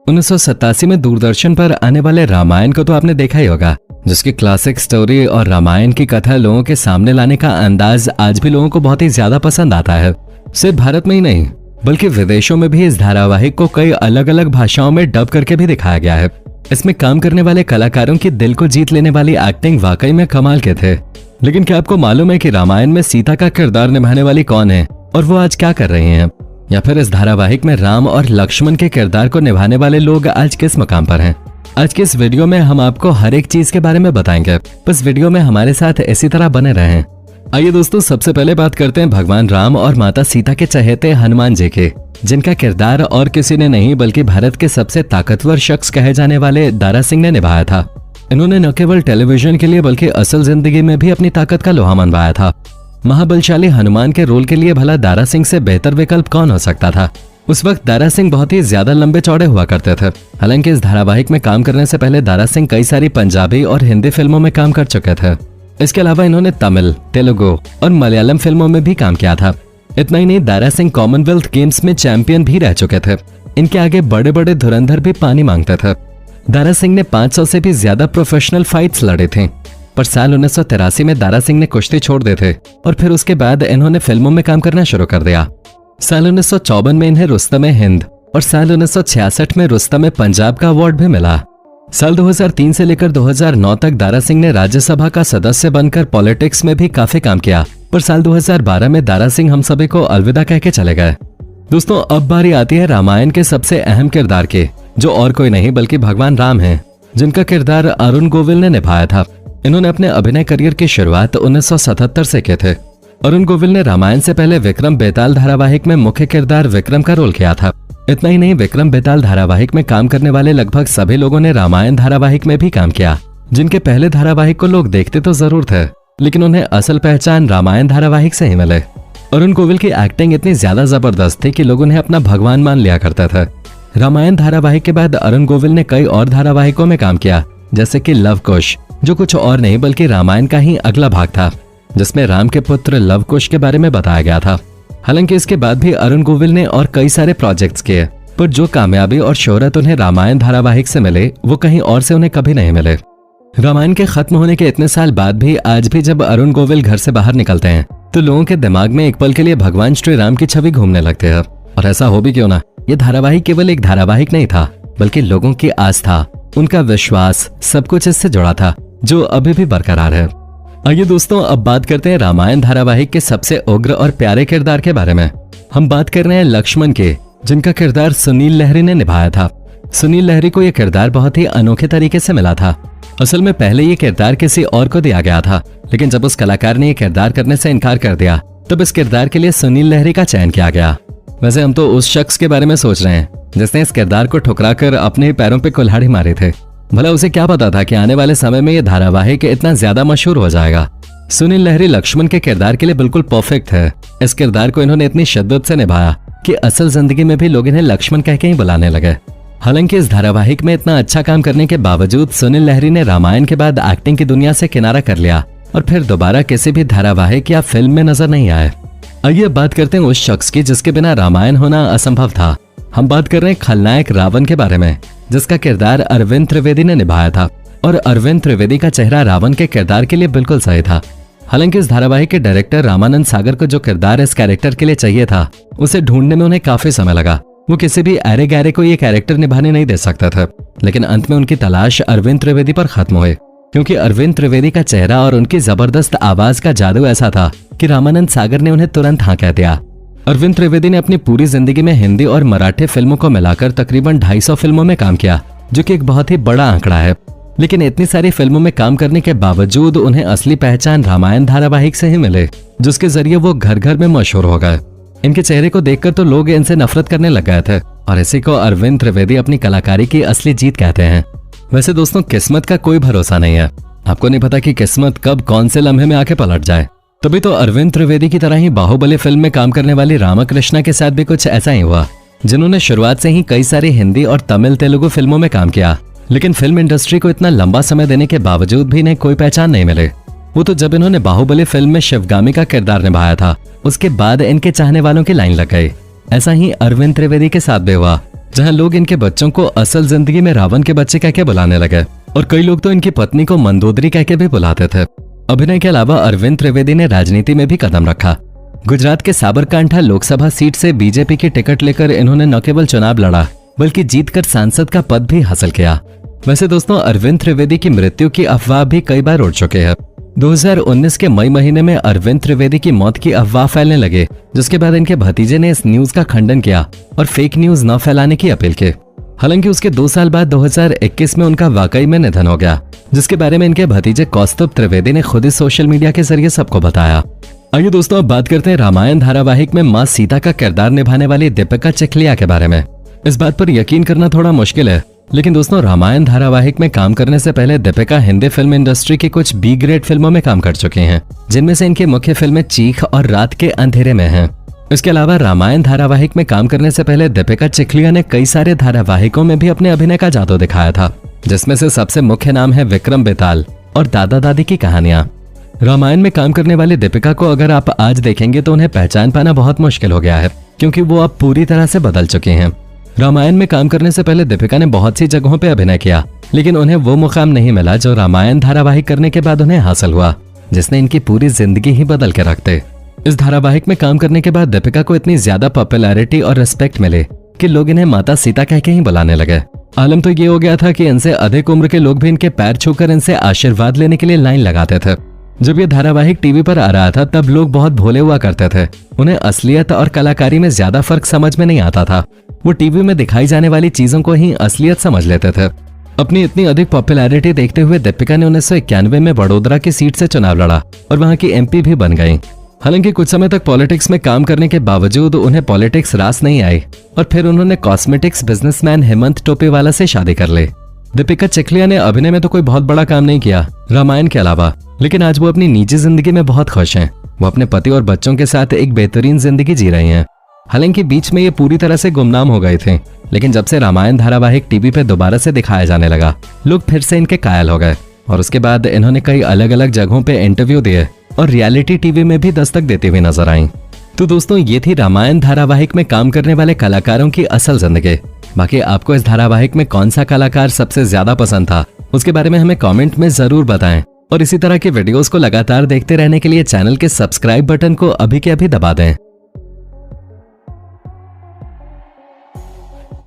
1987 में दूरदर्शन पर आने वाले रामायण को तो आपने देखा ही होगा, जिसकी क्लासिक स्टोरी और रामायण की कथा लोगों के सामने लाने का अंदाज आज भी लोगों को बहुत ही ज्यादा पसंद आता है। सिर्फ भारत में ही नहीं बल्कि विदेशों में भी इस धारावाहिक को कई अलग अलग भाषाओं में डब करके भी दिखाया गया है। इसमें काम करने वाले कलाकारों की दिल को जीत लेने वाली एक्टिंग वाकई में कमाल के थे। लेकिन क्या आपको मालूम है कि रामायण में सीता का किरदार निभाने वाली कौन है और वो आज क्या कर रही हैं? या फिर इस धारावाहिक में राम और लक्ष्मण के किरदार को निभाने वाले लोग आज किस मकाम पर हैं? आज के इस वीडियो में हम आपको हर एक चीज के बारे में बताएंगे। बस वीडियो में हमारे साथ इसी तरह बने रहें। आइए दोस्तों, सबसे पहले बात करते हैं भगवान राम और माता सीता के चहेते हनुमान जी के, जिनका किरदार और किसी ने नहीं बल्कि भारत के सबसे ताकतवर शख्स कहे जाने वाले दारा सिंह ने निभाया था। इन्होंने न केवल टेलीविजन के लिए बल्कि असल जिंदगी में भी अपनी ताकत का लोहा मनवाया था। महाबलशाली हनुमान के रोल के लिए भला दारा सिंह से बेहतर विकल्प कौन हो सकता था? उस वक्त दारा सिंह बहुत ही ज्यादा लंबे चौड़े हुआ करते थे। हालांकि इस धारावाहिक में काम करने से पहले दारा सिंह कई सारी पंजाबी और हिंदी फिल्मों में काम कर चुके थे। इसके अलावा इन्होंने तमिल, तेलुगु और मलयालम फिल्मों में भी काम किया था। इतना ही नहीं, दारा सिंह कॉमनवेल्थ गेम्स में चैंपियन भी रह चुके थे। इनके आगे बड़े बड़े धुरंधर भी पानी मांगते थे। दारा सिंह ने 500 से भी ज्यादा प्रोफेशनल फाइट्स लड़े थे। पर साल 1983 में दारा सिंह ने कुश्ती छोड़ दी थे और फिर उसके बाद इन्होंने फिल्मों में काम करना शुरू कर दिया। साल 1954 में इन्हें रुस्तम-ए-हिंद और साल 1966 में रुस्तम-ए-पंजाब का अवार्ड भी मिला। साल 2003 से लेकर 2009 तक दारा सिंह ने राज्यसभा का सदस्य बनकर पॉलिटिक्स में भी काफी काम किया। पर साल 2012 में दारा सिंह हम सभी को अलविदा कह के चले गए। दोस्तों, अब बारी आती है रामायण के सबसे अहम किरदार के, जो और कोई नहीं बल्कि भगवान राम हैं, जिनका किरदार अरुण गोविल ने निभाया था। इन्होंने अपने अभिनय करियर की शुरुआत 1977 से किए थे। अरुण गोविल ने रामायण से पहले विक्रम बेताल धारावाहिक में मुख्य किरदार विक्रम का रोल किया था। इतना ही नहीं, विक्रम बेताल धारावाहिक में काम करने वाले लगभग सभी लोगों ने रामायण धारावाहिक में भी काम किया। जिनके पहले धारावाहिक को लोग देखते तो जरूर थे, लेकिन उन्हें असल पहचान रामायण धारावाहिक से ही मिले। अरुण गोविल की एक्टिंग इतनी ज्यादा जबरदस्त थी कि लोग उन्हें अपना भगवान मान लिया करते थे। रामायण धारावाहिक के बाद अरुण गोविल ने कई और धारावाहिकों में काम किया, जैसे कि लव कुश, जो कुछ और नहीं बल्कि रामायण का ही अगला भाग था, जिसमें राम के पुत्र लव कुश के बारे में बताया गया था। हालांकि इसके बाद भी अरुण गोविल ने और कई सारे प्रोजेक्ट्स किए, पर जो कामयाबी और शोहरत उन्हें रामायण धारावाहिक से मिले वो कहीं और से उन्हें कभी नहीं मिले। रामायण के खत्म होने के इतने साल बाद भी आज भी जब अरुण गोविल घर से बाहर निकलते हैं तो लोगों के दिमाग में एक पल के लिए भगवान श्री राम की छवि घूमने लगते है। और ऐसा हो भी क्यों ना, ये धारावाहिक केवल एक धारावाहिक नहीं था बल्कि लोगों की आस्था, उनका विश्वास, सब कुछ इससे जुड़ा था, जो अभी भी बरकरार है। आइए दोस्तों, अब बात करते हैं रामायण धारावाहिक के सबसे उग्र और प्यारे किरदार के बारे में। हम बात कर रहे हैं लक्ष्मण के, जिनका किरदार सुनील लहरी ने निभाया था। सुनील लहरी को यह किरदार बहुत ही अनोखे तरीके से मिला था। असल में पहले ये किरदार किसी और को दिया गया था, लेकिन जब उस कलाकार ने यह किरदार करने से इनकार कर दिया तब इस किरदार के लिए सुनील लहरी का चयन किया गया। वैसे हम तो उस शख्स के बारे में सोच रहे हैं जिसने इस किरदार को ठुकराकर अपने पैरों पे कुल्हाड़ी मारे थे। भला उसे क्या पता था कि आने वाले समय में यह धारावाहिक इतना ज्यादा मशहूर हो जाएगा। सुनील लहरी लक्ष्मण के किरदार के लिए बिल्कुल परफेक्ट है। इस किरदार को इन्होंने इतनी शिद्दत से निभाया कि असल जिंदगी में भी लोग इन्हें लक्ष्मण कह के ही बुलाने लगे। हालांकि इस धारावाहिक में इतना अच्छा काम करने के बावजूद सुनील लहरी ने रामायण के बाद एक्टिंग की दुनिया से किनारा कर लिया और फिर दोबारा किसी भी धारावाहिक या फिल्म में नजर नहीं आए। आइए बात करते हैं उस शख्स की जिसके बिना रामायण होना असंभव था। हम बात कर रहे हैं खलनायक रावण के बारे में, जिसका किरदार अरविंद त्रिवेदी ने निभाया था। और अरविंद त्रिवेदी का चेहरा रावण के किरदार के लिए बिल्कुल सही था। हालांकि इस धारावाहिक के डायरेक्टर रामानंद सागर को जो किरदार इस कैरेक्टर के लिए चाहिए था उसे ढूंढने में उन्हें काफी समय लगा। वो किसी भी अरे गहरे को ये कैरेक्टर निभाने नहीं दे सकता था, लेकिन अंत में उनकी तलाश अरविंद त्रिवेदी पर खत्म हुई, क्योंकि अरविंद त्रिवेदी का चेहरा और उनकी जबरदस्त आवाज का जादू ऐसा था कि रामानंद सागर ने उन्हें तुरंत हाँ कह दिया। अरविंद त्रिवेदी ने अपनी पूरी जिंदगी में हिंदी और मराठी फिल्मों को मिलाकर तकरीबन 250 फिल्मों में काम किया, जो कि एक बहुत ही बड़ा आंकड़ा है। लेकिन इतनी सारी फिल्मों में काम करने के बावजूद उन्हें असली पहचान रामायण धारावाहिक से ही मिले, जिसके जरिए वो घर घर में मशहूर हो गए। इनके चेहरे को देखकर तो लोग इनसे नफरत करने लग गए थे और इसी को अरविंद त्रिवेदी अपनी कलाकारी की असली जीत कहते हैं। वैसे दोस्तों, किस्मत का कोई भरोसा नहीं है। आपको नहीं पता कि किस्मत कब कौन से लम्हे में आके पलट जाए। तभी तो अरविंद त्रिवेदी की तरह ही बाहुबली फिल्म में काम करने वाली रामाकृष्णा के साथ भी कुछ ऐसा ही हुआ, जिन्होंने शुरुआत से ही कई सारी हिंदी और तमिल तेलुगु फिल्मों में काम किया, लेकिन फिल्म इंडस्ट्री को इतना लंबा समय देने के बावजूद भी इन्हें कोई पहचान नहीं मिले। वो तो जब इन्होंने बाहुबली फिल्म में शिवगामी का किरदार निभाया था उसके बाद इनके चाहने वालों की लाइन लग गई। ऐसा ही अरविंद त्रिवेदी के साथ भी हुआ, जहां लोग इनके बच्चों को असल जिंदगी में रावण के बच्चे कह के बुलाने लगे और कई लोग तो इनकी पत्नी को मंदोदरी कह के भी बुलाते थे। अभिनय के अलावा अरविंद त्रिवेदी ने राजनीति में भी कदम रखा। गुजरात के साबरकांठा लोकसभा सीट से बीजेपी की टिकट लेकर इन्होंने न केवल चुनाव लड़ा बल्कि जीतकर सांसद का पद भी हासिल किया। वैसे दोस्तों, अरविंद त्रिवेदी की मृत्यु की अफवाह भी कई बार उड़ चुके हैं। 2019 के मई महीने में अरविंद त्रिवेदी की मौत की अफवाह फैलने लगे, जिसके बाद इनके भतीजे ने इस न्यूज का खंडन किया और फेक न्यूज न फैलाने की अपील की। हालांकि उसके 2 साल बाद 2021 में उनका वाकई में निधन हो गया, जिसके बारे में इनके भतीजे कौस्तुभ त्रिवेदी ने खुद ही सोशल मीडिया के जरिए सबको बताया। आइए दोस्तों, अब बात करते हैं रामायण धारावाहिक में मां सीता का किरदार निभाने वाली दीपिका चिखलिया के बारे में। इस बात पर यकीन करना थोड़ा मुश्किल है, लेकिन दोस्तों, रामायण धारावाहिक में काम करने से पहले दीपिका हिंदी फिल्म इंडस्ट्री की कुछ बी ग्रेड फिल्मों में काम कर चुके हैं, जिनमें से इनकी मुख्य फिल्में चीख और रात के अंधेरे में हैं। इसके अलावा रामायण धारावाहिक में काम करने से पहले दीपिका चिखलिया ने कई सारे धारावाहिकों में भी अपने अभिनय का जादू दिखाया था, जिसमें से सबसे मुख्य नाम है विक्रम बेताल और दादा दादी की कहानियां। रामायण में काम करने वाली दीपिका को अगर आप आज देखेंगे तो उन्हें पहचान पाना बहुत मुश्किल हो गया है, क्योंकि वो अब पूरी तरह से बदल चुकी हैं। रामायण में काम करने से पहले दीपिका ने बहुत सी जगहों पे अभिनय किया, लेकिन उन्हें वो मुकाम नहीं मिला जो रामायण धारावाहिक करने के बाद उन्हें हासिल हुआ, जिसने इनकी पूरी जिंदगी ही बदल के रख दी। इस धारावाहिक में काम करने के बाद दीपिका को इतनी ज्यादा पॉपुलैरिटी और रिस्पेक्ट मिले कि लोग इन्हें माता सीता कह के ही बुलाने लगे। आलम तो ये हो गया था कि इनसे अधिक उम्र के लोग भी इनके पैर छूकर इनसे आशीर्वाद लेने के लिए लाइन लगाते थे। जब ये धारावाहिक टीवी पर आ रहा था तब लोग बहुत भोले हुआ करते थे। उन्हें असलियत और कलाकारी में ज्यादा फर्क समझ में नहीं आता था। वो टीवी में दिखाई जाने वाली चीजों को ही असलियत समझ लेते थे। अपनी इतनी अधिक पॉपुलैरिटी देखते हुए दीपिका ने 1991 में वडोदरा की सीट से चुनाव लड़ा और वहां की एमपी भी बन गई। हालांकि कुछ समय तक पॉलिटिक्स में काम करने के बावजूद उन्हें पॉलिटिक्स रास नहीं आई और फिर उन्होंने कॉस्मेटिक्स बिजनेसमैन हेमंत टोपेवाला से शादी कर ली। दीपिका चिखलिया ने अभिनय में तो कोई बहुत बड़ा काम नहीं किया रामायण के अलावा, लेकिन आज वो अपनी निजी जिंदगी में बहुत खुश हैं। वो अपने पति और बच्चों के साथ एक बेहतरीन जिंदगी जी रही हैं। हालांकि बीच में ये पूरी तरह से गुमनाम हो गए थे, लेकिन जब से रामायण धारावाहिक टीवी पे दोबारा से दिखाया जाने लगा, लोग फिर से इनके कायल हो गए और उसके बाद इन्होंने कई अलग अलग जगहों पे इंटरव्यू दिए और रियलिटी टीवी में भी दस्तक देती हुई नजर आई। तो दोस्तों, ये थी रामायण धारावाहिक में काम करने वाले कलाकारों की असल जिंदगी। बाकी आपको इस धारावाहिक में कौन सा कलाकार सबसे ज्यादा पसंद था, उसके बारे में हमें कमेंट में जरूर बताएं और इसी तरह के वीडियोस को लगातार देखते रहने के लिए चैनल के सब्सक्राइब बटन को अभी के अभी दबा दें।